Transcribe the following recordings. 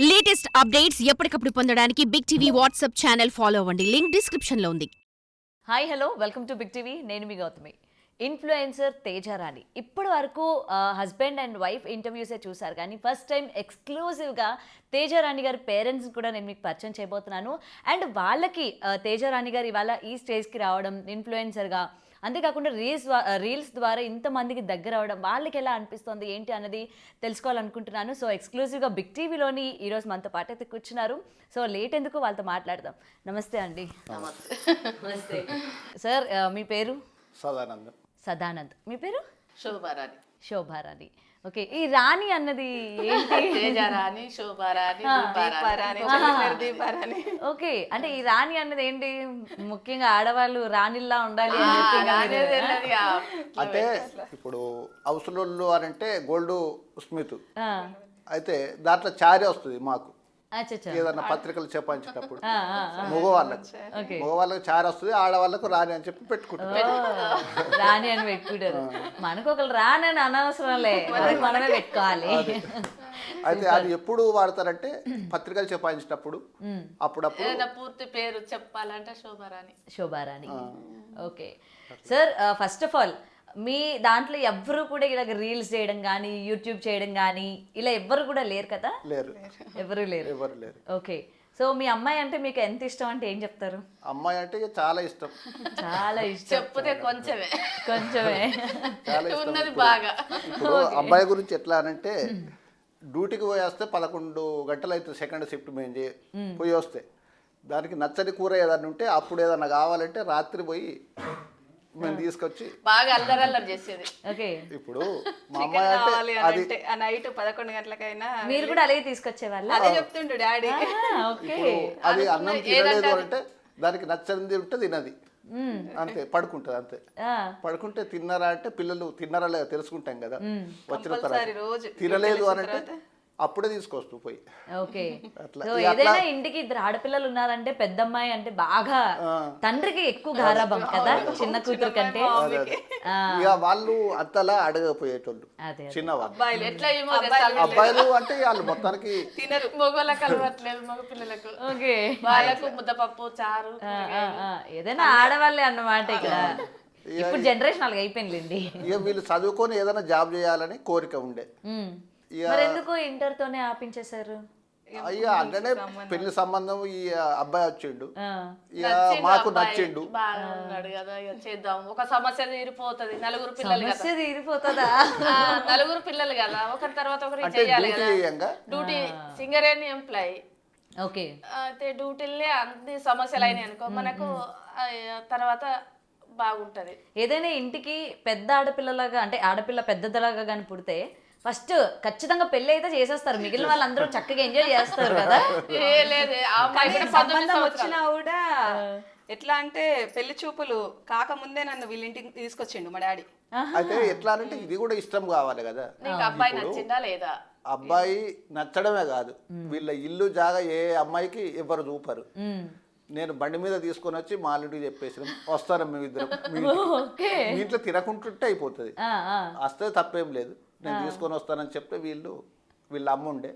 Latest updates ఎప్పటికప్పుడు పొందడానికి Big TV WhatsApp channel follow అవ్వండి. లింక్ డిస్క్రిప్షన్ లో ఉంది. Hi hello welcome to Big TV. నేను మీ గౌతమి. ఇన్ఫ్లుయెన్సర్ తేజారాణి ఇప్పటి వరకు హస్బెండ్ అండ్ వైఫ్ ఇంటర్వ్యూసే చూసారు, కానీ ఫస్ట్ టైం ఎక్స్క్లూజివ్గా తేజారాణి గారి పేరెంట్స్ కూడా నేను మీకు పరిచయం చేయబోతున్నాను. అండ్ వాళ్ళకి తేజారాణి గారు ఇవాళ ఈ స్టేజ్కి రావడం ఇన్ఫ్లుయెన్సర్గా, అంతేకాకుండా రీల్స్ ద్వారా ఇంతమందికి దగ్గర అవడం వాళ్ళకి ఎలా అనిపిస్తుంది ఏంటి అన్నది తెలుసుకోవాలనుకుంటున్నాను. సో ఎక్స్క్లూజివ్గా బిగ్ టీవీలోని ఈరోజు మనతో పాటు అయితే కూర్చున్నారు. సో లేట్ ఎందుకు, వాళ్ళతో మాట్లాడదాం. నమస్తే అండి. నమస్తే సార్. మీ పేరు? సదానందం. సదానంద్. మీ పేరు? శోభారాణి. శోభారాణి. ఓకే. ఈ రాణి అన్నది ఏంటి? తేజారాణి, శోభారాణి, దీపారాణి. ఓకే, అంటే ఈ రాణి అన్నది ఏంటి? ముఖ్యంగా ఆడవాళ్ళు రాణిల్లా ఉండాలి అంటే ఇప్పుడు అవసరంలో అని అంటే గోల్డ్ స్మిత్ అయితే దాంట్లో చారి వస్తుంది మాకు ఏదన్నా పత్రికలు చెప్పినప్పుడు మగవాళ్ళకు చారి వస్తుంది, ఆడవాళ్ళకు రాణి అని చెప్పి పెట్టుకుంటారు. రాణి అని పెట్టుకుంటారు. మనకు ఒకరు రాణి అని అనవసరంలే, మనమే పెట్టుకోవాలి. అయితే అది ఎప్పుడు వాడతారంటే పత్రికలు చెప్పినప్పుడు అప్పుడప్పుడు పూర్తి పేరు చెప్పాలంటే Shobharani. Shobharani. Okay sir, first of all మీ దాంట్లో ఎవ్వరు కూడా ఇలా రీల్స్ చేయడం కానీ యూట్యూబ్ చేయడం కానీ ఇలా ఎవ్వరు కూడా లేరు కదా? లేరు, ఎవరు లేరు. ఓకే. సో మీ అమ్మాయి అంటే మీకు ఎంత ఇష్టం అంటే ఏం చెప్తారు? అమ్మాయి అంటే చాలా ఇష్టం. చాలా ఇష్టం. చెప్తే కొంచెమే చాలా ఉన్నది బాగా. ఇప్పుడు అబ్బాయి గురించి ఎట్లా అనంటే డ్యూటీకి పోయి వస్తే 11 గంటలు అయితే సెకండ్ షిఫ్ట్ మేము పోయి వస్తే దానికి నచ్చని కూర ఏదన్నా ఉంటే అప్పుడు ఏదన్నా కావాలంటే రాత్రి పోయి మేము తీసుకొచ్చి బాగా అల్లరల్లరి చేసేది. ఓకే. ఇప్పుడు మా అమ్మాయి అంటే అది నైట్ 11 గంటలకైనా మీరు కూడా అలాగే తీసుకొచ్చేవాళ్ళ? అదే చెప్తుండు డాడీ. అది అన్నం తినలేదు అంటే దానికి నచ్చనిది ఉంటే తినది అంతే, పడుకుంటది అంతే. పడుకుంటే తిన్నారా అంటే పిల్లలు తిన్నారా లేదా తెలుసుకుంటాం కదా వచ్చిన తర్వాత. తినలేదు అని అంటే అప్పుడే తీసుకొస్తూ పోయి. ఓకే. సో ఏదైనా ఇంటికి 2 ఆడపిల్లలు ఉన్నారంటే పెద్దమ్మాయి అంటే బాగా తండ్రికి ఎక్కువ గారాబం కదా చిన్న కూతురు కంటే. ఇక వాళ్ళు అంతలా అడగపోయేటోళ్ళు చిన్నవాళ్ళు. అబ్బాయిలు అంటే వాళ్ళు మొత్తానికి తినరు, మగవాళ్ళకి అలవాట్లేదు, మగ పిల్లలకు. ఓకే. వాళ్ళకు ముద్దపప్పు చారు ఏదైనా ఆడవాళ్ళే అన్నమాట ఇక్కడ. ఇప్పుడు జనరేషన్ అలాగ అయిపోయిందండి. ఇక వీళ్ళు చదువుకొని ఏదైనా జాబ్ చేయాలని కోరిక ఉండే. మరి ఎందుకు ఇంటర్ తోనే ఆపించేశారు? ఇక అంటే పెళ్లి సంబంధం ఈ అబ్బాయి వచ్చిండు, ఇక మాకు నచ్చిండు. బాగున్నాడు కదా, చేద్దాం. ఒక సమస్య తీరిపోతుంది. 4 పిల్లలు కదా, తీరిపోతుందా? 4 పిల్లలు కదా, ఒకరి తర్వాత ఒకరు చేయాలి కదా. Duty Singareni employee. ఓకే. అయితే డ్యూటీలే అన్ని సమస్యలు అయినాయి అనుకో మనకు తర్వాత బాగుంటది. ఏదైనా ఇంటికి పెద్ద ఆడపిల్లలాగా అంటే ఆడపిల్ల పెద్దదలాగా కానీ పుడితే ఫస్ట్ ఖచ్చితంగా పెళ్లి అయితే చేసేస్తారు, మిగిలిన వాళ్ళందరూ చక్కగా ఎంజాయ్ చేస్తారు కదా. సంబంధం వచ్చినా కూడా ఎట్లా అంటే పెళ్లి చూపులు కాకముందే నన్ను వీళ్ళింటికి తీసుకొచ్చిండు మా డాడీ. అయితే ఎట్లా అంటే ఇది కూడా ఇష్టం కావాలి కదా. అబ్బాయి నచ్చిందా లేదా? అబ్బాయి నచ్చడమే కాదు, వీళ్ళ ఇల్లు జాగా ఏ అమ్మాయికి ఎవరు చూపరు. నేను బండి మీద తీసుకొని వచ్చి మా అల్లుడికి చెప్పేసి వస్తాను మేమిద్దరం, మీ ఇంట్లో తినకుంటుంటే అయిపోతుంది, వస్తే తప్పేం లేదు, నేను తీసుకొని వస్తానని చెప్తే వీళ్ళ అమ్మ ఉండే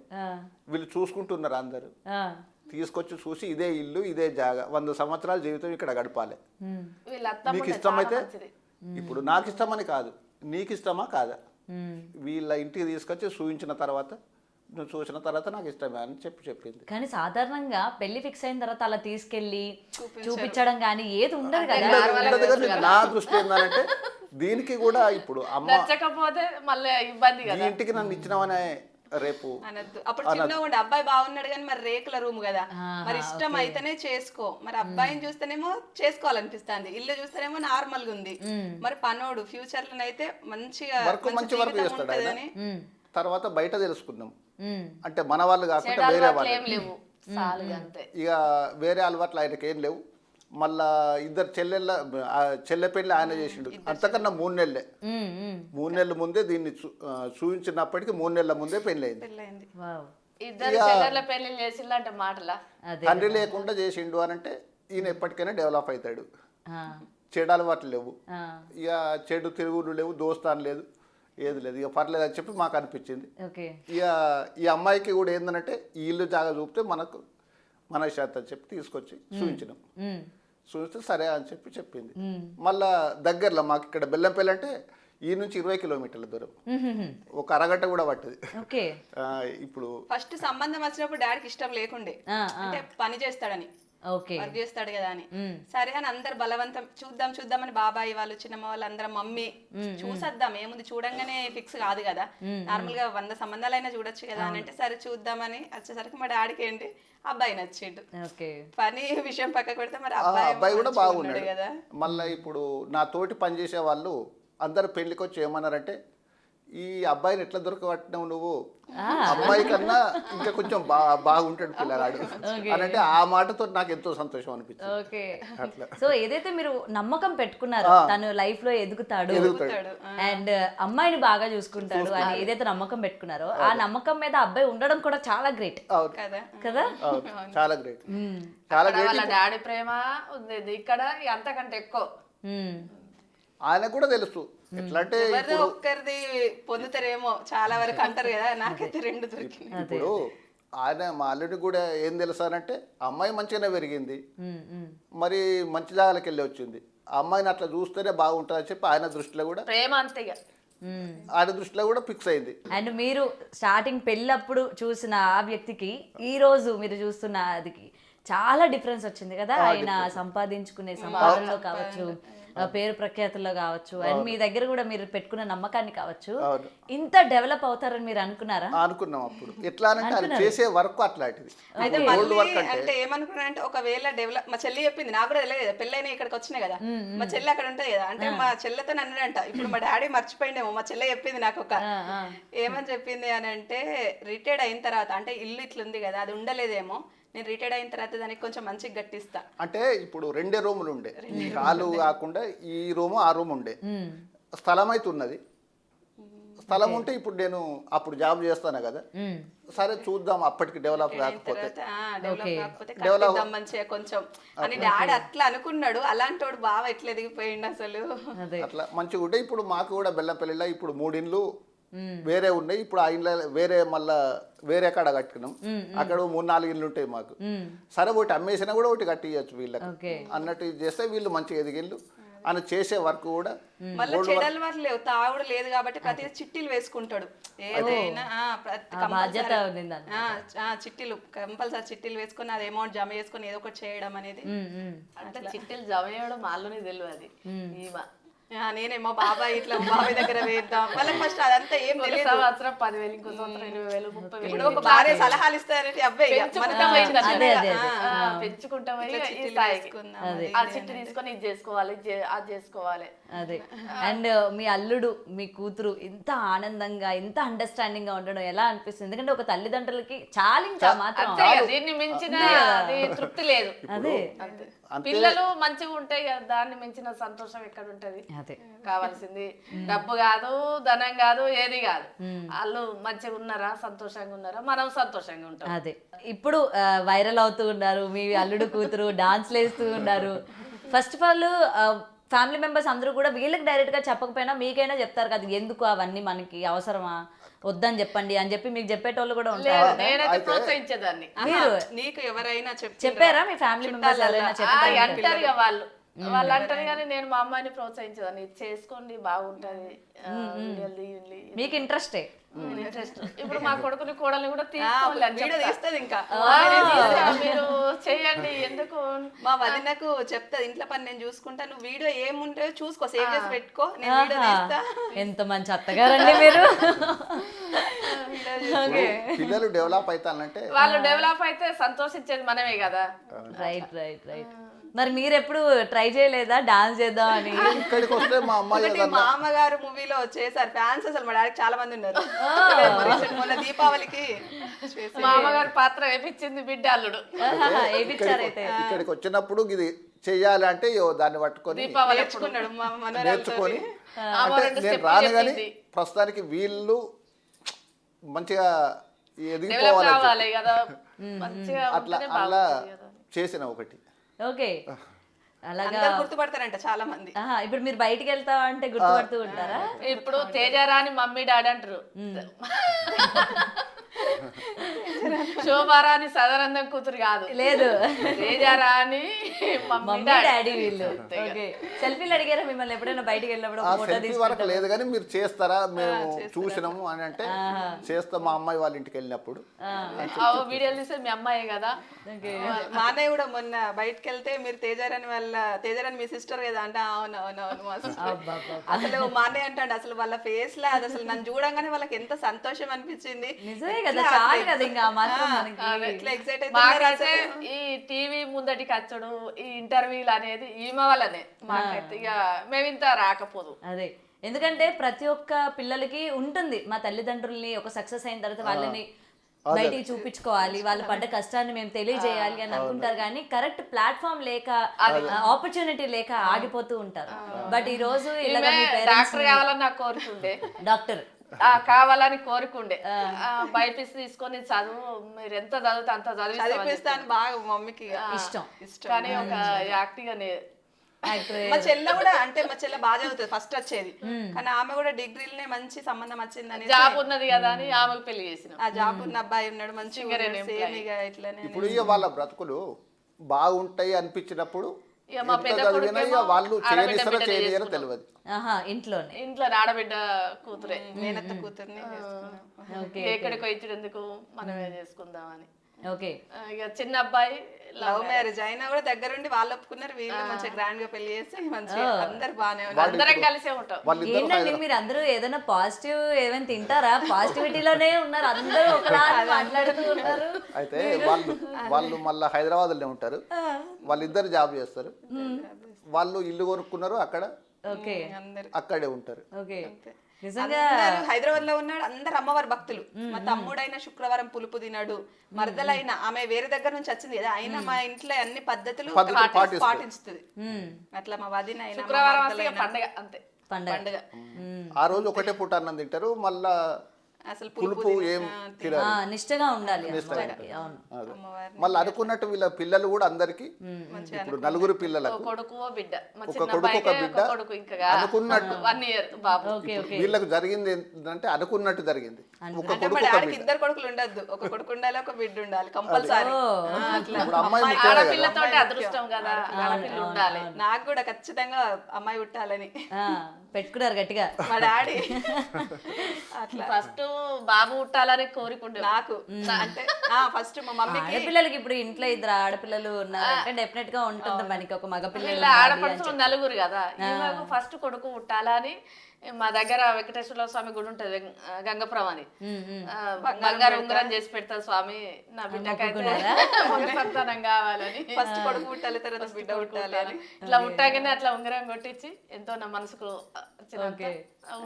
వీళ్ళు చూసుకుంటున్నారు అందరు. తీసుకొచ్చి చూసి ఇదే ఇల్లు ఇదే జాగా 100 సంవత్సరాల జీవితం ఇక్కడ గడపాలి, నీకు ఇష్టమైతే. ఇప్పుడు నాకు ఇష్టమని కాదు, నీకు ఇష్టమా కాదా, వీళ్ళ ఇంటికి తీసుకొచ్చి చూపించిన తర్వాత నువ్వు చూసిన తర్వాత నాకు ఇష్టమే అని చెప్పింది. కానీ సాధారణంగా పెళ్లి ఫిక్స్ అయిన తర్వాత అలా తీసుకెళ్లి చూపించడం కానీ ఏది ఉండదు కదా. నా దృష్టి ఏంటంటే దీనికి కూడా ఇప్పుడు అమ్మ నచ్చకపోతే మళ్ళీ ఇబ్బంది కదా, ఇంటికి నన్ను ఇచ్చినామనే రేపు అనద్దు. అప్పుడు చిన్నగా ఉండే అబ్బాయి బాగున్నాడు కానీ మరి రేకుల రూమ్ కదా, మరి ఇష్టం అయితేనే చేసుకో. మరి అబ్బాయిని చూస్తేనేమో చేసుకోవాలనిపిస్తుంది, ఇల్లు చూస్తేనేమో నార్మల్ గా ఉంది. మరి పనోడు ఫ్యూచర్ లో అయితే మంచిగా మంచి వర్క్ చేస్తాడు ఆయన. తర్వాత బయట తెలుసుకుందాం అంటే మన వాళ్ళు కాకుండా వేరే వాళ్ళు, ఇక వేరే అలవాట్లు ఆయనకి ఏం లేవు. మళ్ళా 2 చెల్లె పెళ్లి ఆయన చేసిండు, అంతకన్నా 3 నెలలే. 3 నెలల ముందే దీన్ని చూపించినప్పటికీ 3 నెలల ముందే పెళ్లి అయింది. తండ్రి లేకుండా చేసిండు అని అంటే ఈయన ఎప్పటికైనా డెవలప్ అవుతాడు. చెడు అలవాట్లు లేవు, ఇక చెడు తిరుగులు లేవు, దోస్తాను లేదు, ఏది లేదు, ఇక పర్లేదు అని చెప్పి మాకు అనిపించింది. ఓకే. ఇక ఈ అమ్మాయికి కూడా ఏంటంటే ఈ ఇల్లు జాగా చూపితే మనకు మన శాతం అని చెప్పి తీసుకొచ్చి చూపించినాం. చూపిస్తే సరే అని చెప్పి చెప్పింది. మళ్ళా దగ్గరలో మాకు ఇక్కడ బెల్లంపల్లి అంటే ఈ నుంచి 20 కిలోమీటర్ల దూరం, ఒక అరగంట కూడా పట్టదు. ఓకే. ఇప్పుడు ఫస్ట్ సంబంధం వచ్చినప్పుడు డాడీకి ఇష్టం లేకుండే, అంటే పని చేస్తాడని, ఓకే, వర్క్ చేస్తాడు కదా అని. సరే అని అందరు బలవంతం చూద్దామని బాబాయ్ వాళ్ళు, చిన్నమ్మ వాళ్ళు అందరం మమ్మీ చూసొద్దాం ఏముంది, చూడంగానే ఫిక్స్ కాదు కదా, నార్మల్ గా 100 సంబంధాలైనా చూడొచ్చు కదా అని అంటే సరే చూద్దామని వచ్చేసరికి మా డాడీకి ఏంటి అబ్బాయి నచ్చిండు. ఓకే. పని విషయం పక్కకు పెడితే మరి అబ్బాయి కూడా బాగున్నాడు కదా. మళ్ళీ ఇప్పుడు నా తోటి పనిచేసే వాళ్ళు అందరు పెళ్లికి వచ్చి ఏమన్నారంటే, ఈ అబ్బాయిని ఎట్లా దొరకబట్టినావు నువ్వు, అమ్మాయి కన్నా ఇంకా కొంచెం బాగుంటాడు పిల్లగాడు అని అంటే ఆ మాటతో నాకు ఎంతో సంతోషం అనిపించింది. ఓకే. సో ఏదైతే మీరు నమ్మకం పెట్టుకున్నారో తను లైఫ్ లో ఎదుగుతాడు అండ్ అమ్మాయిని బాగా చూసుకుంటాడు అని ఏదైతే నమ్మకం పెట్టుకున్నారో ఆ నమ్మకం మీద అబ్బాయి ఉండడం కూడా చాలా గ్రేట్ కదా. చాలా గ్రేట్, చాలా గ్రేట్. వాళ్ళ డాడీ ప్రేమ ఉంది ఇక్కడ అంతకంటే ఎక్కువ. ఆయనకు కూడా తెలుసు ఎట్లా అంటే ఎవరిదో ఒక్కరిది పొందుతారేమో చాలా వరకు అంటారు కదా, నాకైతే 2 దొరికింది. ఇప్పుడు ఆయన మా అల్లుడికి కూడా ఏం తెలుసానంటే అమ్మాయి మంచిగానే పెరిగింది, మరి మంచి జాగాలకు వెళ్ళి వచ్చింది, ఆ అమ్మాయిని అట్లా చూస్తేనే బాగుంటుంది అని చెప్పి ఆయన దృష్టిలో కూడా ప్రేమ అంతే, ఆయన దృష్టిలో కూడా ఫిక్స్ అయింది. అండ్ మీరు స్టార్టింగ్ పెళ్ళప్పుడు చూసిన ఆ వ్యక్తికి ఈ రోజు మీరు చూస్తున్న అదికి చాలా డిఫరెన్స్ వచ్చింది కదా. ఆయన సంపాదించుకునే సంపాదనలో కావచ్చు, పేరు ప్రఖ్యాతుల్లో కావచ్చు, అండ్ మీ దగ్గర కూడా మీరు పెట్టుకున్న నమ్మకాన్ని కావచ్చు, ఇంత డెవలప్ అవుతారని మీరు అనుకున్నారా? అనుకున్నాం అప్పుడు. ఎట్లా అంటే ఆయన చేసే వర్క్ అట్లాంటిది. అయితే అంటే ఏమనుకున్నా అంటే ఒకవేళ డెవలప్, మా చెల్లి చెప్పింది, నాకు కూడా తెలియదు, పెళ్ళైనా ఇక్కడికి వచ్చినాయి కదా, మా చెల్లి అక్కడ ఉంటది కదా, అంటే మా చెల్లెతో అన్నాడంట, ఇప్పుడు మా డాడీ మర్చిపోయిండేమో, మా చెల్లె చెప్పింది నాకు ఏమని చెప్పింది అని అంటే, రిటైర్డ్ అయిన తర్వాత అంటే ఇల్లు ఇట్లుంది కదా అది ఉండలేదేమో, నేను రిటైర్డ్ అయిన తర్వాత దానికి కొంచెం మంచిగా గట్టిస్తా. అంటే ఇప్పుడు 2 రూములు ఉండే, ఈ హాలు కాకుండా ఈ రూము ఆ రూమ్ ఉండే, స్థలం అయితే ఉన్నది. స్థలం ఉంటే ఇప్పుడు నేను అప్పుడు జాబ్ చేస్తాను కదా, సరే చూద్దాం అప్పటికి డెవలప్ కాకపోతే మంచిగా కొంచెం అని డాడీ అట్లా అనుకున్నాడు. అలాంటి వాడు బాగా ఎట్లా ఎదిగిపోయిండు అసలు, అట్లా మంచిగా ఉంటే. ఇప్పుడు మాకు కూడా బెల్లంపల్లిలో ఇప్పుడు 3 ఇండ్లు వేరే ఉన్నాయి. ఇప్పుడు ఆ ఇండ్ల వేరే మళ్ళా వేరే కాడ కట్టుకున్నాం, అక్కడ 3-4 ఇళ్ళు ఉంటాయి మాకు. సరే ఒకటి అమ్మేసినా కూడా ఒకటి కట్టియచ్చు వీళ్ళకి అన్నట్టు చేస్తే వీళ్ళు మంచిగా ఎదిగిళ్ళు. ఆయన చేసే వర్క్ కూడా మళ్ళీ చెడల వరకు లేవు, తాగుడు లేదు కాబట్టి ప్రతి చిట్టీలు వేసుకుంటాడు, ఏదైనా చిట్టీలు కంపల్సరీ చిట్టీలు వేసుకొని అది అమౌంట్ జమ చేసుకొని ఏదో ఒకటి చేయడం అనేది. అంటే చిట్టీలు జమ చేయడం మాలోనే తెలియదు. నేనేమో బాబాయ్ ఇట్లా బాబాయ్ దగ్గర వేద్దాం, వాళ్ళకి ఫస్ట్ అదంతా ఏం తెలియదు. 10,000 ఇంకో సంవత్సరం 20,000 30,000 ఇప్పుడు ఒక భార్య సలహాలు ఇస్తారంటే అబ్బాయి పెంచుకుంటాం, ఆ చిట్టు తీసుకొని ఇది చేసుకోవాలి అది చేసుకోవాలి. అదే. అండ్ మీ అల్లుడు మీ కూతురు ఇంత ఆనందంగా ఇంత అండర్స్టాండింగ్ గా ఉండడం ఎలా అనిపిస్తుంది? ఎందుకంటే ఒక తల్లిదండ్రులకి చాలా మాత్రం దీన్ని మించిన తృప్తి లేదు. అదే, పిల్లలు మంచిగా ఉంటాయి కదా, దాన్ని మించిన సంతోషం ఎక్కడ ఉంటది? కావాల్సింది డబ్బు కాదు, ధనం కాదు, ఏది కాదు. వాళ్ళు మంచిగా ఉన్నారా, సంతోషంగా ఉన్నారా, మనం సంతోషంగా ఉంటాం. అదే. ఇప్పుడు వైరల్ అవుతూ ఉన్నారు మీ అల్లుడు కూతురు, డాన్స్లు వేస్తూ ఉన్నారు. First of all family members అందరూ కూడా వీళ్ళకి డైరెక్ట్ గా చెప్పకపోయినా మీకైనా చెప్తారు కదా, ఎందుకు అవన్నీ మనకి అవసరమా, వద్దని చెప్పండి అని చెప్పి మీకు చెప్పేటోళ్ళు కూడా ఉంటారు. నేనైతే ప్రోత్సహించేదాన్ని. మీరు నీకు ఎవరైనా చెప్పారా మీ ఫ్యామిలీ మెంబర్స్ ఎవరైనా అంటారు వాళ్ళు అంటారు కానీ నేను మా అమ్మాయిని ప్రోత్సహించేదాన్ని, చేసుకోండి బాగుంటది, మీకు ఇంట్రెస్టే. ఇప్పుడు మా కొడుకుని కోడల్ని కూడా తీసుకోవాలి, ఇంకా మీరు చెయ్యండి, ఎందుకు మా వదినకు చెప్తాది, ఇంట్లో పని నేను చూసుకుంటా, నువ్వు వీడియో ఏముంటాయో చూసుకో, సేవ్ చేసి పెట్టుకో, నేను వీడియో తీస్తా. ఎంత మంచి అత్తగారండి మీరు. పిల్లలు డెవలప్ అవుతానంటే వాళ్ళు డెవలప్ అయితే సంతోషించేది మనమే కదా. Right right right. మరి మీరు ఎప్పుడు ట్రై చేయలేదా డాన్స్ చేద్దాం అని? ఇక్కడికి వస్తే మా అమ్మాయి మామగారు మూవీలో చేశారు, ఫ్యాన్స్ అసలు మా డాడీకి చాలా మంది ఉన్నారు. మొన్న దీపావళికి మామగారు పాత్ర వేపించింది బిడ్డ అల్లుడు. ఇక్కడికి వచ్చినప్పుడు ఇది చెయ్యాలి అంటే దాన్ని పట్టుకొని నేర్చుకొని, అంటే నేను రాను కానీ ప్రస్తుతానికి వీళ్ళు మంచిగా ఎదిగిపోవాలి కదా, అట్లా అలా చేసిన ఒకటి. ఓకే. అలాగా అందరు గుర్తుపడతారంట చాలా మంది. ఇప్పుడు మీరు బయటికి వెళ్తా అంటే గుర్తుపడుతూ ఉంటారా? ఇప్పుడు తేజారాని మమ్మీ డాడీ అంటారు, శోభారాని సదానందం కూతురు కాదు, లేదు తేజారాని మమ్మీ మమ్మీ డాడీ వీళ్ళు. ఓకే, సెల్ఫీలు అడిగారా మిమ్మల్ని ఎప్పుడైనా బయటికి వెళ్ళినప్పుడు? ఆ ఫోటో సెల్ఫీ వరకు లేదు కానీ మీరు చేస్తారా, మేము చూసినాము అని అంటే చేస్తాం. మా అమ్మాయి వాళ్ళ ఇంటికి వెళ్ళినప్పుడు వీడియోలు తీస్తే మీ అమ్మాయి కదా. మా అన్నయ్య కూడా మొన్న బయటకు వెళ్తే మీరు తేజారాని మీ సిస్టర్ కదా అంటే అవును అవును అవును మా sister. అసలు మా అన్నయ్య అంటాడు అసలు వాళ్ళ ఫేస్ లో అది అసలు నన్ను చూడంగానే వాళ్ళకి ఎంత సంతోషం అనిపించింది. నిజమే కదా, చాలు కదా ఇంకా మాత్రం మనకి. ఇట్లా ఎక్సైట్ మాకైతే ఈ టీవీ ముందటికి వచ్చడు, ఈ ఇంటర్వ్యూలు అనేది ఈమె వల్లనే మాకైతే ఇక మేము ఇంత రాకపోదు. అదే, ఎందుకంటే ప్రతి ఒక్క పిల్లలకి ఉంటుంది మా తల్లిదండ్రుల్ని ఒక సక్సెస్ అయిన తర్వాత వాళ్ళని బయటికి చూపించుకోవాలి, వాళ్ళు పడ్డ కష్టాన్ని మేము తెలియజేయాలి అని అనుకుంటారు, కానీ కరెక్ట్ ప్లాట్ఫామ్ లేక ఆపర్చునిటీ లేక ఆగిపోతూ ఉంటారు. బట్ ఈ రోజు ఇలా డాక్టర్ కావాలని నాకు కోరుకుండే, డాక్టర్ కావాలని కోరుకుండే, బైపీసీ తీసుకొని చదువు మీరు ఎంత చదివితే అంత చదివిస్తాను బాగా మమ్మీకి ఇష్టం. కానీ ఒక యాక్టివ్ గా మా చెల్లె కూడా అంటే మా చెల్లె బాగా చదువుతుంది, ఫస్ట్ వచ్చేది, కానీ ఆమె కూడా డిగ్రీలనే మంచి సంబంధం వచ్చిందని జాబ్ ఉన్నది కదా అని ఆమెకు పెళ్లి చేసిన. ఆ జాబ్ ఉన్న అబ్బాయి ఉన్నాడు మంచిగా సేమ్ ఇక ఇట్లనే. ఇప్పుడు ఇక వాళ్ళ బ్రతుకులు బాగుంటాయి అనిపించినప్పుడు ఇక మా పెద్ద కొడుకేమో వాళ్ళు ఆడబిడ్డ చేయనిస్తారో బిడ్డ చేయనియరో చేసుకున్నాం. తెలియదు. ఇంట్లోనే ఇంట్లో ఆడబిడ్డ కూతురే, మేనత్త కూతుర్ని చేసుకున్నాం. ఓకే ఎక్కడికో ఇచ్చుడు ఎందుకు మనమే చేసుకుందామని. ఓకే, ఇక చిన్న అబ్బాయి లవ్ మ్యారేజ్ అయినా కూడా దగ్గరుండి వాళ్ళు ఒప్పుకున్నారు, వీళ్ళు మంచిగా గ్రాండ్ గా పెళ్లి చేసి మంచిగా అందరు బాగానే ఉన్నారు. అందరం కలిసే ఉంటాం. ఏంటండి మీరు అందరూ ఏదైనా పాజిటివ్ ఏమైనా తింటారా? పాజిటివిటీలోనే ఉన్నారు అందరూ, ఒకలా మాట్లాడుతూ ఉన్నారు. అయితే వాళ్ళు మళ్ళీ హైదరాబాద్లోనే ఉంటారు, వాళ్ళిద్దరు జాబ్ చేస్తారు, వాళ్ళు ఇల్లు కొనుక్కున్నారు అక్కడ, ఓకే అక్కడే ఉంటారు. ఓకే, నిజంగా హైదరాబాద్ లో ఉన్నాడు, అందరు అమ్మవారి భక్తులు. మా తమ్ముడైనా శుక్రవారం పులుపు తినడు, మరదలైనా ఆమె వేరే దగ్గర నుంచి వచ్చింది కదా, అయినా మా ఇంట్లో అన్ని పద్ధతులు పాటిస్తుంది. అట్లా మా వదిన అయినా శుక్రవారం వస్తే పండగ అంతే, పండగ. ఆ రోజు ఒకటే పూట అన్నం తింటారు, మళ్ళా అసలు పులుపు ఏం తినరు, నిష్టగా ఉండాలి. అవును, మళ్ళీ అనుకున్నట్టు వీళ్ళ పిల్లలు కూడా అందరికి ఇప్పుడు నలుగురు పిల్లలకు కొడుకు బిడ్డ, మా ఒక చిన్న కొడుకు ఒక అబ్బాయికి బిడ్డ ఒక కొడుకు ఇంకా అనుకున్నట్టు 1 year బాబు. వీళ్ళకు జరిగింది ఏంటంటే అనుకున్నట్టు జరిగింది. ఒక అంటే కొడుకు మా ఒక డాడీకి బిడ్డ. ఇద్దరు కొడుకులు ఉండద్దు, ఒక కొడుకు ఉండాలి ఒక బిడ్డ ఉండాలి కంపల్సరీ. ఇప్పుడు అమ్మాయి ముఖ్యమే కదా. ఆడపిల్లతో అదృష్టం కదా, ఆడపిల్ల ఉండాలి. నాకు కూడా ఖచ్చితంగా అమ్మాయి పుట్టాలని పెట్టుకున్నారు గట్టిగా మా డాడీ. అట్లా ఫస్ట్ బాబు పుట్టాలని కోరుకుంటే నాకు అంటే ఫస్ట్ మా మమ్మీకి ఆడపిల్లలకి ఇప్పుడు ఇంట్లో ఇద్దరు ఆడపిల్లలు ఉన్నారంటే డెఫినెట్ గా ఉంటుంది మనకి ఒక మగపిల్లలు. వీళ్ళ ఆడపడుచులు నలుగురు కదా, ఈమెకు ఫస్ట్ కొడుకు పుట్టాలని మా దగ్గర వెంకటేశ్వర స్వామి గుడి ఉంటది గంగపురం అని, బంగారు ఉంగరం చేసి పెడతా స్వామి నా బిడ్డకైతే సంతానం కావాలని. ఫస్ట్ కొడుకు పుట్టాలి తర్వాత బిడ్డ పుట్టాలి అని ఇట్లా పుట్టాకనే అట్లా ఉంగరం కొట్టించి ఎంతో నా మనసుకు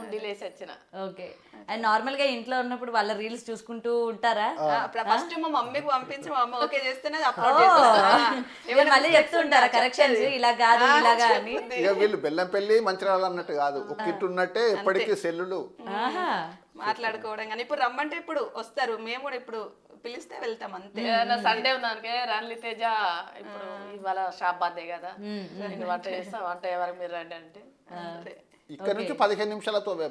ఉండిలేసి వచ్చిన. ఓకే, అండ్ నార్మల్ గా ఇంట్లో ఉన్నప్పుడు వాళ్ళ రీల్స్ చూసుకుంటూ ఉంటారా? ఫస్ట్ మా మమ్మీకి పంపించి మా అమ్మ ఓకే చేస్తేనే అప్లోడ్ చేస్తాను. మళ్ళీ చెప్తూ ఉంటారా కరెక్షన్స్, ఇలా కాదు ఇలాగా అని? ఇక వీళ్ళు బెల్లం పెళ్లి మంచిరాలు అన్నట్టు కాదు, ఒక కిట్ ఉన్నట్టే ఎప్పటికీ సెల్లులు మాట్లాడుకోవడం. కానీ ఇప్పుడు రమ్మంటే ఇప్పుడు వస్తారు, మేము కూడా ఇప్పుడు పిలిస్తే వెళ్తాం అంతే. సండే ఉన్నానుకే రాన్లి తేజ ఇప్పుడు ఇవాళ షాప్ బాధే కదా, నేను వంట చేస్తా, వంట ఎవరికి మీరు రండి అంటే ఇక్కడ నుంచి 15 నిమిషాలతో ఒకటి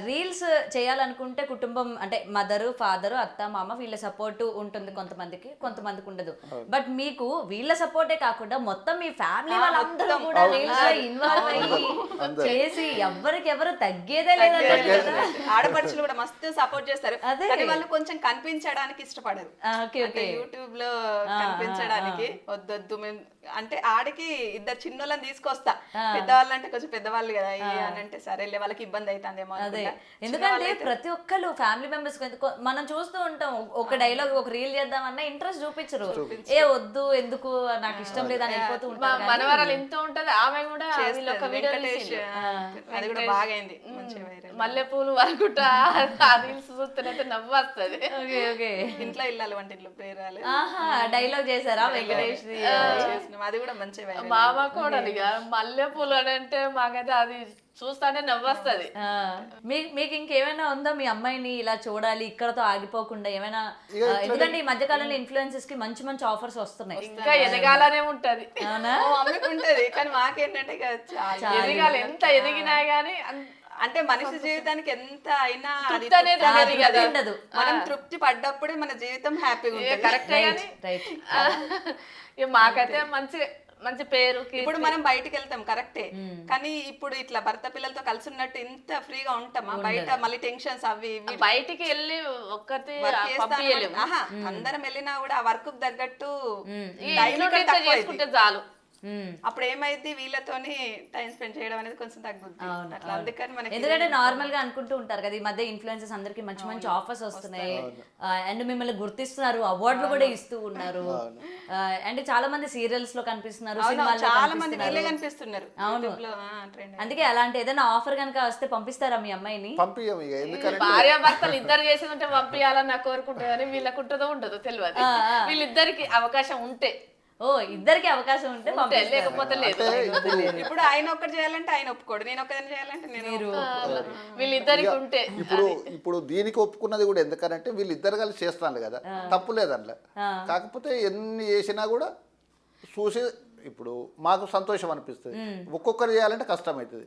రీల్స్ చేయాలనుకుంటే కుటుంబం అంటే మదరు ఫాదరు అత్త మామ వీళ్ళ సపోర్ట్ ఉంటుంది కొంతమందికి, కొంతమందికి ఉండదు. బట్ మీకు వీళ్ళ సపోర్టే కాకుండా మొత్తం మీ ఫ్యామిలీ వాళ్ళందరూ కూడా రీల్స్ లో ఇన్వాల్వ్ అయ్యి చేసి ఎవరు తగ్గేదే లేదంటే ఆడపడుచులు కూడా మస్తు సపోర్ట్ చేస్తారు, కానీ వాళ్ళు కొంచెం కనిపించడానికి ఇష్టపడరు. యూట్యూబ్ లో కనిపించడానికి వద్దొద్దు మేము అంటే ఆడికి ఇద్దరు చిన్నోళ్ళని తీసుకొస్తా, పెద్దవాళ్ళు అంటే కొంచెం పెద్దవాళ్ళు కదా అని అంటే సరేలే వాళ్ళకి ఇబ్బంది అవుతుందేమో. అదే, ఎందుకంటే ప్రతి ఒక్కరు ఫ్యామిలీ మెంబర్స్ మనం చూస్తూ ఉంటాం, ఒక డైలాగ్ ఒక రీల్ చేద్దామన్నా ఇంట్రెస్ట్ చూపించరు, ఏ వద్దు ఎందుకు నాకు ఇష్టం లేదని వెళ్ళిపోతూ ఉంటారు. మనవరాలు ఎంత ఉంటది, ఆమె కూడా అది కూడా బాగా అయింది, మల్లెపూలు వరకుట రీల్స్ చూస్తేనైతే నవ్వు వస్తుంది. ఇంట్లో ఇల్లాలి వంటింట్లో ప్రేరాలు డైలాగ్ చేశారా వెంకటేష్? అది కూడా మంచిగా బాబా కూడా మల్లె పూలు అని అంటే మాకైతే అది చూస్తానే నవ్వొస్తుంది. మీకు ఇంకేమైనా ఉందా మీ అమ్మాయిని ఇలా చూడాలి ఇక్కడతో ఆగిపోకుండా ఏమైనా? ఎందుకంటే ఈ మధ్య కాలంలో ఇన్ఫ్లుయెన్సెస్ కి మంచి మంచి ఆఫర్స్ వస్తున్నాయి. ఇంకా ఎదగాలనే ఉంటది. అవునా? మా మమ్మీకి ఉంటది, కానీ మాకేంటంటే ఇక చాలా ఎదగాలి, ఎంత ఎదిగినా గానీ అంటే మనిషి జీవితానికి ఎంత అయినా అది తృప్తి అనేది తృప్తి ఉండదు కదా. ఉండదు. మనం తృప్తి పడ్డప్పుడే మన జీవితం హ్యాపీగా ఉంటుంది. కరెక్టే గానీ రైట్. ఇక మాకైతే మంచి పేరు ఇప్పుడు మనం బయటికి వెళ్తాం కరెక్టే, కానీ ఇప్పుడు ఇట్లా భర్త పిల్లలతో కలిసి ఉన్నట్టు ఇంత ఫ్రీగా ఉంటామా? బయట మళ్ళీ టెన్షన్స్ అవి ఇవి బయటికి వెళ్ళి ఒక్కటి work చేస్తాను పంపించలేము. ఆహా, అందరం వెళ్ళినా కూడా ఆ వర్క్ తగ్గట్టు ఈ time ఇంట్లో ఇక్కడ నుంచే తక్కువ చేసుకుంటే అయింది. చాలు. అప్పుడు ఏమైంది, వీళ్ళతోని టైం స్పెండ్ చేయడం అనేది కొంచెం తగ్గుద్ది. అట్లా అందుకని మనకి ఎందుకంటే నార్మల్ గా అనుకుంటూ ఉంటారు కదా ఈ మధ్య ఇన్ఫ్లుయెన్సెస్ అందరికి మంచి మంచి ఆఫర్స్ వస్తున్నాయి అండ్ మిమ్మల్ని గుర్తిస్తున్నారు, అవార్డులు కూడా ఇస్తూ ఉన్నారు అండ్ చాలా మంది సీరియల్స్ లో కనిపిస్తున్నారు, సినిమాల్లో చాలా మంది కనిపిస్తున్నారు. వీళ్ళే కనిపిస్తున్నారు అవును. YouTube లో, trend. అందుకే అలాంటి ఏదైనా ఆఫర్ కనుక వస్తే పంపిస్తారా మీ అమ్మాయిని? పంపించం ఇక, ఎందుకంటే భార్యాభర్తలు ఇద్దరు చేసి ఉంటే పంపించాలని నాకు కోరుకుంటుంది, కానీ వీళ్ళకు ఉంటుందో ఉండదో తెలియదు. వీళ్ళిద్దరికి అవకాశం ఉంటే ఓ ఇద్దరికి అవకాశం ఉంటే పంపిస్తారు. లేకపోతే లేదు. ఇప్పుడు ఆయన ఒక్కటి చేయాలంటే ఆయన ఒప్పుకోడు, నేను ఒక్కదాన్ని చేయాలంటే నేను వీళ్ళిద్దరికి ఉంటే ఇప్పుడు దీనికి ఒప్పుకున్నది కూడా ఎందుకనంటే వీళ్ళిద్దరు కలిసి చేస్తాను కదా, తప్పు లేదంట్లో. కాకపోతే ఎన్ని చేసినా కూడా చూసి ఇప్పుడు మాకు సంతోషం అనిపిస్తుంది. ఒక్కొక్కరు చేయాలంటే కష్టం అవుతుంది.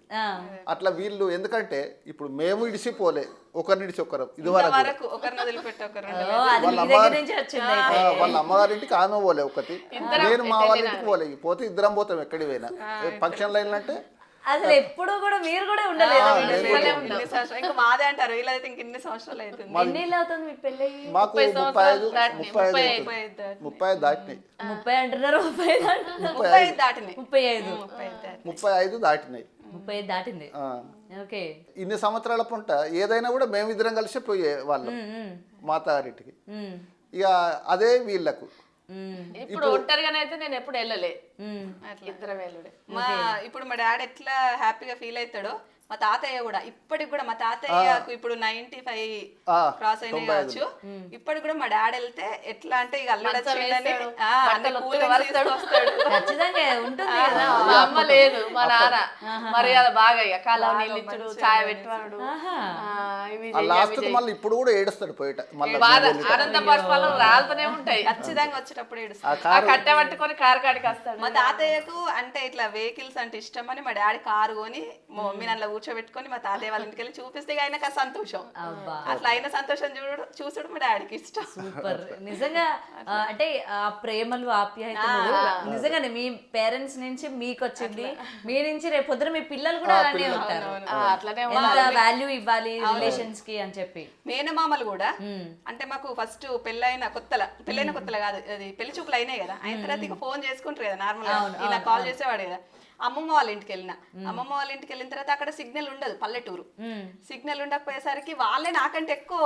అట్లా వీళ్ళు ఎందుకంటే ఇప్పుడు మేము ఇడిసిపోలే, ఒకరిని ఇడిచి ఒకరు ఇదివరకు వరకు ఒకరిని వదిలిపెట్టి ఒకరు ఓ, అది మీ దగ్గర నుంచి వచ్చింది అయితే. వాళ్ళ అమ్మగారింటికి ఆమె పోలే ఒకటి, నేను మా వాళ్ళ ఇంటికి పోలే. పోతే ఇద్దరం పోతాం ఎక్కడికి పోయినా. ఫంక్షన్ లైన్ అంటే అసలు ఎప్పుడు కూడా మీరు కూడా ఉండలేదు. ఇన్ని సంవత్సరాలు ఇంకా మాదే అంటారు, వీళ్ళైతే ఇంక ఇన్ని సంవత్సరాలు అవుతుంది. ఎన్నేళ్ళు అవుతుంది మీ పెళ్ళి? మాకు 35 30 దాటినాయి. 30 అంటున్నారు, 35 దాటినాయి. 35 35 దాటినాయి. 35 దాటింది. ఓకే. ఇన్ని సంవత్సరాల పుంట ఏదైనా కూడా మేమిద్దరం కలిసి పోయే వాళ్ళం మాతాగారింటికి. ఇక అదే వీళ్ళకు ఇప్పుడు ఒంటరిగానైతే నేను ఎప్పుడు వెళ్ళలే, ఇద్దరం వెళ్ళుడే. ఇప్పుడు మా డాడీ ఎట్లా హ్యాపీగా ఫీల్ అవుతాడో మా తాతయ్య కూడా ఇప్పటికి కూడా, మా తాతయ్యకు ఇప్పుడు 95 క్రాస్ అయినాయి కావచ్చు, ఇప్పటికి కూడా మా డాడీ వెళ్తే ఎట్లా అంటే ఇక అల్లుడు వచ్చిందని వస్తాడు. ఖచ్చితంగా ఉంటుంది కదా. మా అమ్మ లేదు, మా నాన్న మర్యాద బాగా ఇక కాలం నీళ్ళు ఇచ్చుడు, ఛాయ్ పెట్టువాడు, లాస్ట్ మళ్ళీ ఇప్పుడు కూడా ఏడుస్తాడు పోయేట. మళ్ళీ ఆనంద బాష్పాలు రాలుతూనే ఉంటాయి. ఖచ్చితంగా వచ్చేటప్పుడు ఏడుస్తాడు. కట్టె పట్టుకొని కారు కాడికి వస్తాడు. మా తాతయ్యకు అంటే ఇట్లా వెహికల్స్ అంటే ఇష్టం అని మా డాడీ కారు కొని మా మమ్మీ నన్ను కూర్చోబెట్టుకొని మా తాతయ్య వాళ్ళ ఇంటికి వెళ్ళి చూపిస్తే ఇక ఆయనకు ఆ సంతోషం. అట్లా అయిన సంతోషం చూసుడు మా డాడీకి ఇష్టం. సూపర్. నిజంగా అంటే ఆ ప్రేమలు ఆప్యాయతలు నిజంగానే మీ పేరెంట్స్ నుంచి మీకు వచ్చింది, మీ నుంచి రేపు పొద్దున మీ పిల్లలు కూడా అలానే ఉంటారు. అట్లనే ఎంత వాల్యూ ఇవ్వాలి రిలేషన్స్ కి అని చెప్పి. మేనమామలు కూడా అంటే మాకు ఫస్ట్ పెళ్ళైన కొత్తల కాదు, అది పెళ్లి చూపులు అయినాయి కదా, అయిన తర్వాత ఇక ఫోన్ చేసుకుంటారు కదా నార్మల్ గా, ఇలా కాల్ చేసేవాడు కదా. అమ్మమ్మ వాళ్ళ ఇంటికి వెళ్ళిన, అమ్మమ్మ వాళ్ళ ఇంటికి వెళ్ళిన తర్వాత అక్కడ సిగ్నల్ ఉండదు, పల్లెటూరు. సిగ్నల్ ఉండకపోయేసరికి వాళ్ళే నాకంటే ఎక్కువ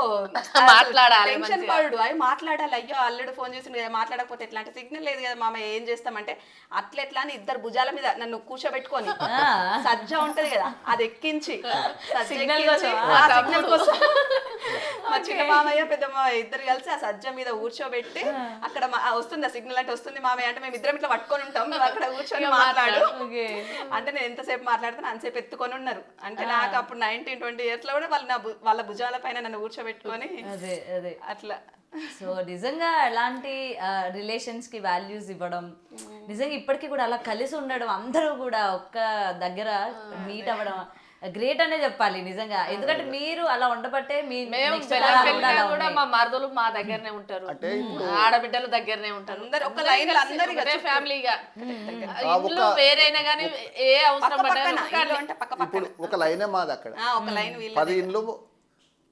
మాట్లాడాలి, టెన్షన్ పడు, అవి మాట్లాడాలి. అయ్యో అల్లుడు ఫోన్ చేసిండు కదా, మాట్లాడకపోతే ఎట్లా అంటే సిగ్నల్ లేదు కదా మామ, ఏం చేస్తామంటే అట్లా అని ఇద్దరు భుజాల మీద నన్ను కూర్చోబెట్టుకొని సజ్జ ఉంటది కదా అది ఎక్కించి సిగ్నల్ కోసం మా చిన్న మామయ్య పెద్ద మామయ్య ఇద్దరు కలిసి ఆ సజ్జ మీద కూర్చోబెట్టి అక్కడ వస్తుంది ఆ సిగ్నల్ అంటే వస్తుంది మామయ్య అంటే మేము ఇద్దరం ఇట్లా పట్టుకొని ఉంటాం, నువ్వు అక్కడ కూర్చొని మాట్లాడు అంటే నేను ఎంతసేపు మాట్లాడుతాను అంతసేపు ఎత్తుకొని ఉన్నారు. అంటే నాకు అప్పుడు 19-20 years లో కూడా వాళ్ళ భుజాల పైన నన్ను కూర్చోబెట్టుకొని అట్లా. సో నిజంగా అలాంటి రిలేషన్స్ కి వాల్యూస్ ఇవ్వడం, నిజంగా ఇప్పటికీ కూడా అలా కలిసి ఉండడం, అందరూ కూడా ఒక్క దగ్గర మీట్ అవ్వడం గ్రేట్ అనే చెప్పాలి నిజంగా. ఎందుకంటే మీరు అలా ఉండబట్టే మీ కూడా మా మరదలు మా దగ్గరనే ఉంటారు, ఆడబిడ్డలు దగ్గరనే ఉంటారు, ఒక లైన్ అందరూ ఫ్యామిలీగా. ఇల్లు వేరైనా కానీ ఏ అవసరం ఇప్పుడు ఒక లైనే మాది అక్కడ, ఒక లైన్ 10 ఇండ్లు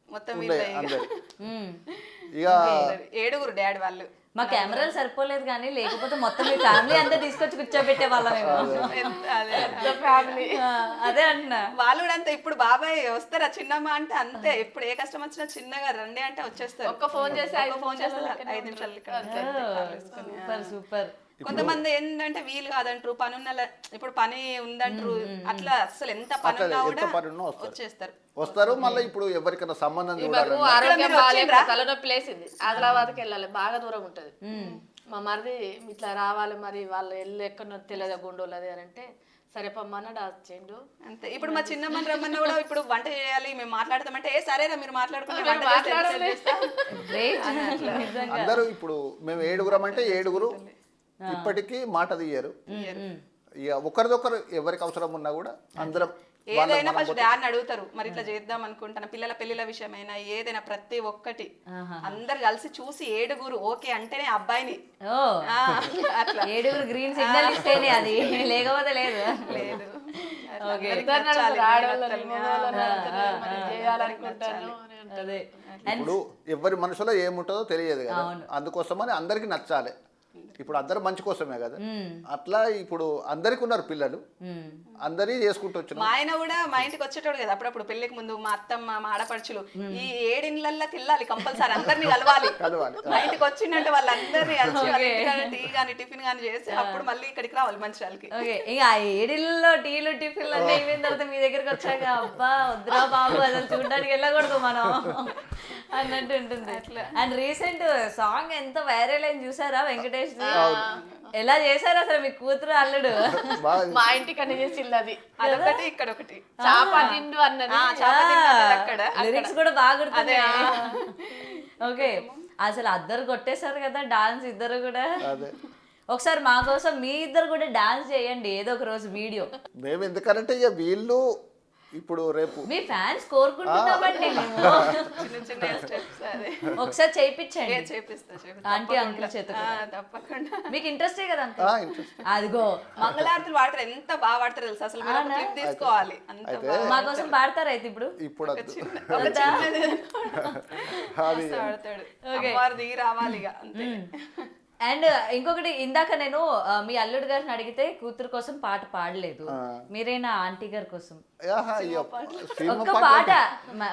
మొత్తం అందరు. ఇక 7 డాడీ వాళ్ళు. మా కెమెరాలు సరిపోలేదు కానీ లేకపోతే మొత్తం మీ ఫ్యామిలీ అంతా తీసుకొచ్చి కూర్చోబెట్టే వాళ్ళమేమో. అదే అంటున్నా. వాళ్ళు కూడా అంతే. ఇప్పుడు బాబాయ్ వస్తారా చిన్నమ్మ అంటే అంతే, ఇప్పుడు ఏ కష్టం వచ్చినా చిన్నగా రండి అంటే వచ్చేస్తారు. ఒక్క ఫోన్ చేసి 5 నిమిషాలు. Super super. కొంతమంది ఏంటంటే వీలు కాదంటారు, పని ఉన్న ఇప్పుడు పని ఉందంటారు, అట్లా అసలు ఎంత పని ఉన్నా కూడా వస్తారు. మళ్ళీ ఇప్పుడు ఎవరికైనా సంబంధం ఆరోగ్యం తలనొప్పి లేసింది, ఆదిలాబాద్కి వెళ్ళాలి, బాగా దూరం ఉంటది. మా మరిది ఇట్లా రావాలి, మరి వాళ్ళు ఎల్లు ఎక్కడో తెలియదు గుండోలు అది అని అంటే సరే పమ్మన్నాడు వచ్చిండు. అంతే. ఇప్పుడు మా చిన్నమ్మని రమ్మన్నా కూడా ఇప్పుడు వంట చేయాలి మేము మాట్లాడతామంటే ఏ సరేరా మీరు మాట్లాడుకుని వంట మాట్లాడాలి. గ్రేట్ అందరూ ఇప్పుడు మేము 7గురం అంటే 7గురు ఇప్పటికీ మాట తీయరు. ఇక ఒకరిదొకరు ఎవరికి అవసరం ఉన్నా కూడా అందరం ఏదైనా ఫస్ట్ డాడీని అడుగుతారు, మరి ఇట్లా చేద్దాం అనుకుంటాను పిల్లల పెళ్లిల విషయమైనా ఏదైనా ప్రతి ఒక్కటి అందరు కలిసి చూసి 7గురు ఓకే అంటేనే అబ్బాయిని ఓ అట్లా 7 గ్రీన్ సిగ్నల్ ఇస్తేనే అది, లేకపోతే లేదు. లేదు. ఓకే చేయాలనుకుంటాను. అదే ఇప్పుడు ఎవరి మనసులో ఏముంటుందో తెలియదు కదా, అందుకోసమని అందరికి నచ్చాలి. ఇప్పుడు అందరు మంచి కోసమే కదా, అట్లా ఇప్పుడు అందరికి ఉన్నారు పిల్లలు, అందరి చేసుకుంటూ వచ్చిన మా ఆయన కూడా మా ఇంటికి వచ్చేటోడు కదా అప్పుడప్పుడు పెళ్లికి ముందు, మా అత్తమ్మ మా ఆడపడుచులు ఈ 7 ఇళ్ళకి వెళ్ళాలి కంపల్సరీ, అందరినీ కలవాలి. మా ఇంటికి వచ్చిందంటే వాళ్ళందరినీ టీ గాని టిఫిన్ గాని చేసి అప్పుడు మళ్ళీ ఇక్కడికి రావాలి మంచిర్యాలకి. ఓకే, ఇక ఆ 7 టీలు టిఫిన్లు అన్నీ అయిపోయిన తర్వాత మీ దగ్గరికి వచ్చాక అబ్బా వద్దురా బాబు అసలు చూడడానికి వెళ్ళకూడదు మనం అన్నట్టు ఉంటుంది. అండ్ రీసెంట్ సాంగ్ ఎంత వైరల్ అయింది చూసారా వెంకటేష్? ఎలా చేశారు అసలు మీ కూతురు అల్లుడు? మా ఇంటికి అని చేసింది అది, అదొకటి ఇక్కడ ఒకటి చాప తిండు అన్నది. అక్కడ లిరిక్స్ కూడా బాగా గుర్తున్నాయి. ఓకే, అసలు అద్దరు కొట్టేశారు కదా డాన్స్ ఇద్దరు కూడా. ఒకసారి మా కోసం మీ ఇద్దరు కూడా డాన్స్ చేయండి ఏదో ఒక రోజు వీడియో. మేము ఎందుకంటే ఇక వీళ్ళు ఇప్పుడు రేపు మీ ఫ్యాన్స్ కోరుకుంటున్నామండి మేము. చిన్న చిన్న స్టెప్స్ అదే ఒకసారి చేయించండి చేపిస్తా ఆంటీ అంకుల్ చేత. తప్పకుండా. మీకు ఇంట్రెస్టే కదా అంతే. అదిగో మంగళారతులు వాడతారు, ఎంత బాగా వాడతారు తెలుసు అసలు, మీరు ఒక క్లిప్ తీసుకోవాలి. అంత మా కోసం పాడతారు అయితే ఇప్పుడు. ఇప్పుడు వాడతాడు అమ్మవారు దిగి రావాలి ఇక అంతే. అండ్ ఇంకొకటి, ఇందాక నేను మీ అల్లుడు గారిని అడిగితే కూతురు కోసం పాట పాడలేదు, మీరేనా ఆంటీ గారి కోసం ఒక్క పాట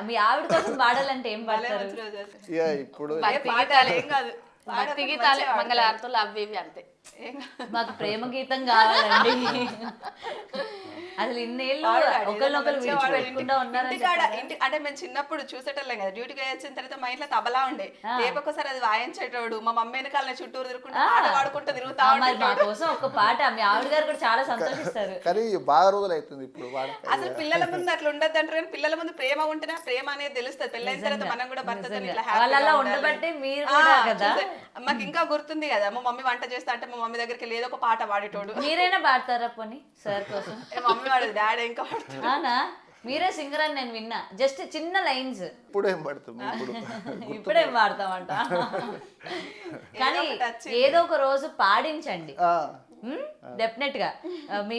మీ ఆవిడ కోసం పాడాలంటే ఏం పాడతారు? ఇప్పుడు ఏం కాదు, భక్తి గీతాలే, మంగళారతులు అవి ఇవి అంతే. మాకు ప్రేమ గీతం కావాలండి. అసలు ఇన్నేళ్ళు ఒకరినొకరు విడిచిపెట్టకుండా ఉన్నారని అంటే మేము చిన్నప్పుడు చూసేటోళ్ళం కదా, డ్యూటీకి వచ్చిన తర్వాత మా ఇంట్లో తబలా ఉండే, రేపొకసారి అది వాయించేటోడు, మా మమ్మీ వెనకాల చుట్టూరు తిరుగుకుంటూ పాట పాడుకుంటూ తిరుగుతా ఉంటాడు. మా కోసం ఒక పాట, మీ ఆవిడ గారు కూడా చాలా సంతోషిస్తారు. కానీ బాగా రోజులు అవుతుంది ఇప్పుడు. అసలు పిల్లల ముందు అట్లా ఉండద్దు అంటారు, కానీ పిల్లల ముందు ప్రేమ ఉంటేనే ప్రేమ అనేది తెలుస్తుంది. పెళ్ళైన తర్వాత మనం కూడా భర్తతో ఇట్లా వాళ్ళ ఉండబట్టే మీరు కూడా కదా. మాకు ఇంకా గుర్తుంది కదా, మా మమ్మీ వంట చేస్తా అంటే మా మమ్మీ దగ్గరికి ఏదో ఒక పాట పాడేటోడు. మీరైనా పాడతారా పోనీ సార్ కోసం? మమ్మీ వాడు డాడీ ఇంకా పాడుతాడు. అవునా, మీరే సింగర్ అని నేను విన్నా, జస్ట్ చిన్న లైన్స్. ఇప్పుడేం పడుతుంది, ఇప్పుడేం పాడతామంట. కానీ ఏదో ఒక రోజు పాడించండి డెఫినెట్ గా. మీ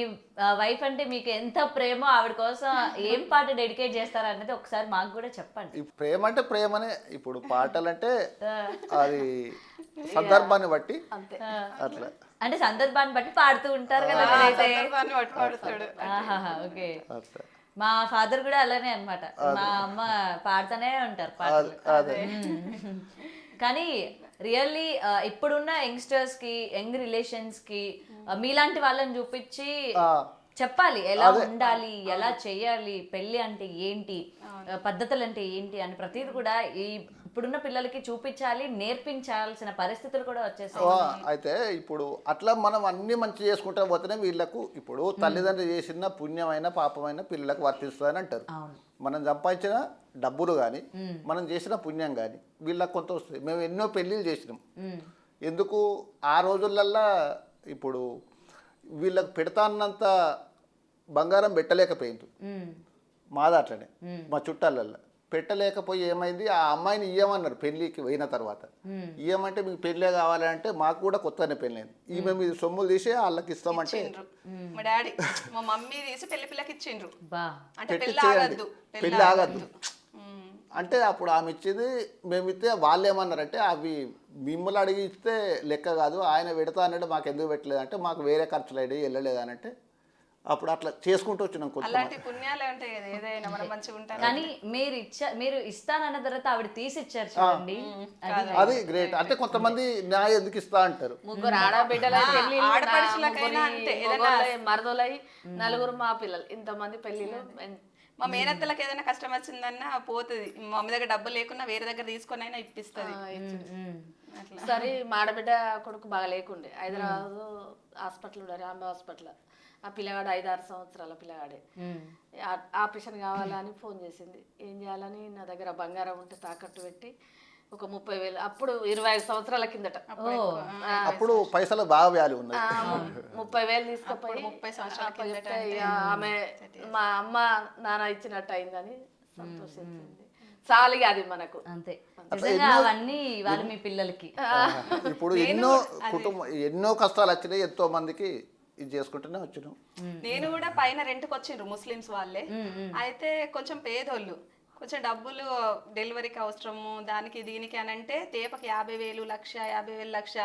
వైఫ్ అంటే మీకు ఎంత ప్రేమో, ఆవిడ కోసం ఏం పాట డెడికేట్ చేస్తారా అనేది ఒకసారి మాకు కూడా చెప్పండి. ప్రేమ అంటే ప్రేమనే, ఇప్పుడు పాటలు అంటే అది సందర్భాన్ని బట్టి అట్లా, అంటే సందర్భాన్ని బట్టి పాడుతూ ఉంటారు కదా. ఓకే, మా ఫాదర్ కూడా అలానే అన్నమాట, మా అమ్మ పాడుతూనే ఉంటారు పాటలు. కానీ రియల్లీ ఇప్పుడున్న యంగ్స్టర్స్ కి, యంగ్ రిలేషన్స్ కి మీలాంటి వాళ్ళని చూపించి చెప్పాలి ఎలా ఉండాలి, ఎలా చెయ్యాలి, పెళ్లి అంటే ఏంటి, పద్ధతులు అంటే ఏంటి అని ప్రతిదీ కూడా ఈ ఇప్పుడున్న పిల్లలకి చూపించాలి, నేర్పించాల్సిన పరిస్థితులు కూడా వచ్చేసాయి. అయితే ఇప్పుడు అట్లా మనం అన్ని మంచి చేసుకుంటా పోతేనే వీళ్ళకు ఇప్పుడు తల్లిదండ్రులు చేసిన పుణ్యమైన పాపమైన పిల్లలకు వర్తిస్తుందని అంటారు. మనం సంపాదించిన డబ్బులు కానీ మనం చేసిన పుణ్యం కానీ వీళ్ళకి కొంత వస్తుంది. మేము ఎన్నో పెళ్ళిళ్ళు చేసినాం, ఎందుకు ఆ రోజులల్లా ఇప్పుడు వీళ్ళకి పెడతాన్నంత బంగారం పెట్టలేకపోయింది. మాది అట్లనే, మా చుట్టాలల్లో పెట్టలేకపోయి ఏమైంది, ఆ అమ్మాయిని ఇయ్యమన్నారు పెళ్ళికి పోయిన తర్వాత. ఇయ్యమంటే మీకు పెళ్ళే కావాలంటే మాకు కూడా కొత్తనే పెళ్ళైంది, ఈమె మీద సొమ్ములు తీసి వాళ్ళకి ఇస్తామంటే మా డాడీ మా మమ్మీ తీసి పెళ్లి పిల్లకి ఇచ్చిండ్రు. పెళ్ళి ఆగద్దు అంటే అప్పుడు ఆమె ఇచ్చింది, మేము ఇస్తే వాళ్ళు ఏమన్నారంటే అవి మిమ్మల్ని అడిగి ఇస్తే లెక్క కాదు, ఆయన పెడతా అన్నట్టు మాకు ఎందుకు పెట్టలేదు అంటే మాకు వేరే ఖర్చులు అయ్యి వెళ్ళలేదు అని అంటే అప్పుడు అట్లా చేసుకుంటూ వచ్చినాం. అలాంటి పుణ్యాలే ఉంటాయి కదా, ఏదైనా మనం మంచిగా ఉంటాం. కానీ మీరు ఇస్తానన్న తర్వాత ఆవిడ తీసి ఇచ్చారు చూడండి, అది గ్రేట్. అంటే కొంతమంది న్యాయం ఎందుకు ఇస్తా అంటారు. ముగ్గురు ఆడబిడ్డలై మరదలై నలుగురు మా పిల్లలు, ఇంతమంది పెళ్లిలు. మా మేనత్తలకు ఏదైనా కష్టం వచ్చిందన్నా పోతుంది, మా మమ్మీ దగ్గర డబ్బులు లేకున్నా వేరే దగ్గర తీసుకొని అయినా ఇప్పిస్తుంది. సరే, మా ఆడబిడ్డ కొడుకు బాగా లేకుండే, హైదరాబాద్ హాస్పిటల్ రాంబే హాస్పిటల్, ఆ పిల్లగాడు 5-6 సంవత్సరాల పిల్లగాడే. ఆపరేషన్ కావాలని ఫోన్ చేసింది. ఏం చేయాలని నా దగ్గర బంగారం ఉంటే తాకట్టు పెట్టి ఒక 30,000, అప్పుడు 25 సంవత్సరాల కిందట, అప్పుడు పైసలు బాగా వాల్యూ ఉన్నాయి. 30,000 తీసుకుపోయి 30 సంవత్సరాల కిందట ఇక ఆమె మా అమ్మ నాన్న ఇచ్చినట్టు అయిందని సంతోషించింది. చాలుగా అది మనకు. అంతే, నిజంగా అవన్నీ వాళ్ళు మీ పిల్లలకి. ఇప్పుడు ఎన్నో కష్టాలు వచ్చినాయి, ఎంతో మందికి ఇది చేసుకుంటూనే వచ్చినాం. నేను కూడా పైన రెంట్కి వచ్చిండ్రు ముస్లిమ్స్ వాళ్ళే, అయితే కొంచెం పేదోళ్ళు, కొంచెం డబ్బులు డెలివరీకి అవసరము దానికి దీనికి అని అంటే తేపకి 50,000, 1,50,000, లక్ష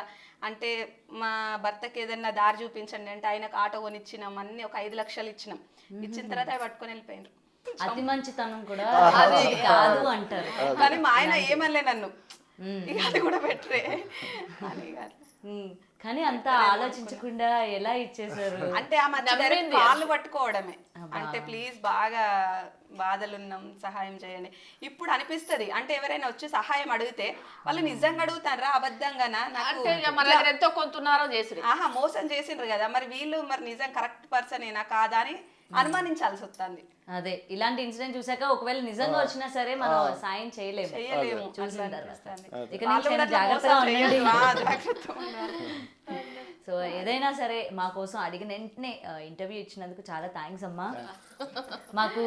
అంటే మా భర్తకి ఏదన్నా దారి చూపించండి అంటే ఆయనకు ఆటో కొనిచ్చినాం, అన్ని ఒక 5 లక్షలు ఇచ్చినాం. ఇచ్చిన తర్వాత అవి పట్టుకొని వెళ్ళిపోయినారు. అతి మంచితనం కూడా అది కాదు అంటారు. కానీ మా ఆయన ఏమనలే నన్ను, ఇక అది కూడా బెటరే అని కాదు. కానీ అంత ఆలోచించకుండా ఎలా ఇచ్చేసారు? అంటే ఆ మధ్య కాళ్ళు పట్టుకోవడమే, అంటే ప్లీజ్ బాగా బాధలున్నాం సహాయం చేయండి. ఇప్పుడు అనిపిస్తది, అంటే ఎవరైనా వచ్చి సహాయం అడిగితే వాళ్ళు నిజంగా అడుగుతారా అబద్ధంగానా, నాకు మన దగ్గర ఎంతో కొంటున్నారో చేసి మోసం చేసిండ్రు కదా, మరి వీళ్ళు మరి నిజం కరెక్ట్ పర్సన్ ఏనా కాదా అని అనుమానించాల్సి వస్తుంది. అదే ఇలాంటి ఇన్సిడెంట్ చూసాక ఒకవేళ నిజంగా వచ్చినా సరే మనం సాయం చేయలేము చూసిన తర్వాత. ఇక నుంచి జాగ్రత్తగా ఉండండి. సో ఏదైనా సరే మా కోసం అడిగిన వెంటనే ఇంటర్వ్యూ ఇచ్చినందుకు చాలా థ్యాంక్స్ అమ్మా. మాకు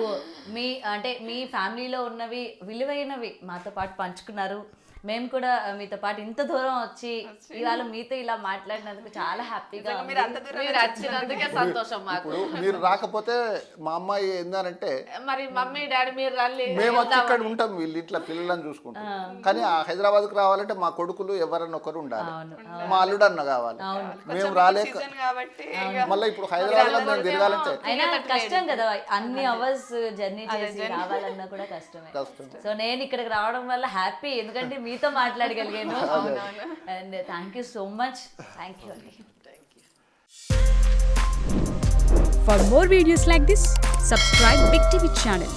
మీ ఫ్యామిలీలో ఉన్నవి విలువైనవి మాతో పాటు పంచుకున్నారు. మేము కూడా మీతో పాటు ఇంత దూరం వచ్చి ఇవాళ మీతో ఇలా మాట్లాడినందుకు చాలా హ్యాపీగా. మీరు వచ్చినందుకే సంతోషం మాకు. మీరు రాకపోతే మా అమ్మాయి ఏందనంటే, మరి మమ్మీ డాడీ మీరు రండి, మేము వచ్చి ఇక్కడ ఉంటాం, వీళ్ళు ఇట్లా పిల్లలను చూసుకుంటాం. కానీ ఆ హైదరాబాద్కు రావాలంటే మా కొడుకులు ఎవరన్నా ఒకరు ఉండాలి, మా అల్లుడు అన్న కావాలి. మేము రాలేక మళ్ళీ ఇప్పుడు హైదరాబాద్ లో మేము తిరగాలంటే అయినా కష్టం కదా, అన్ని అవర్స్ జర్నీ చేసి రావాలన్నా కూడా కష్టమే. సో నేను ఇక్కడికి రావడం వల్ల హ్యాపీ, ఎందుకంటే మీతో మాట్లాడగలిగాను. And thank you so much. Thank you అండి. For more videos like this, subscribe Big TV channel.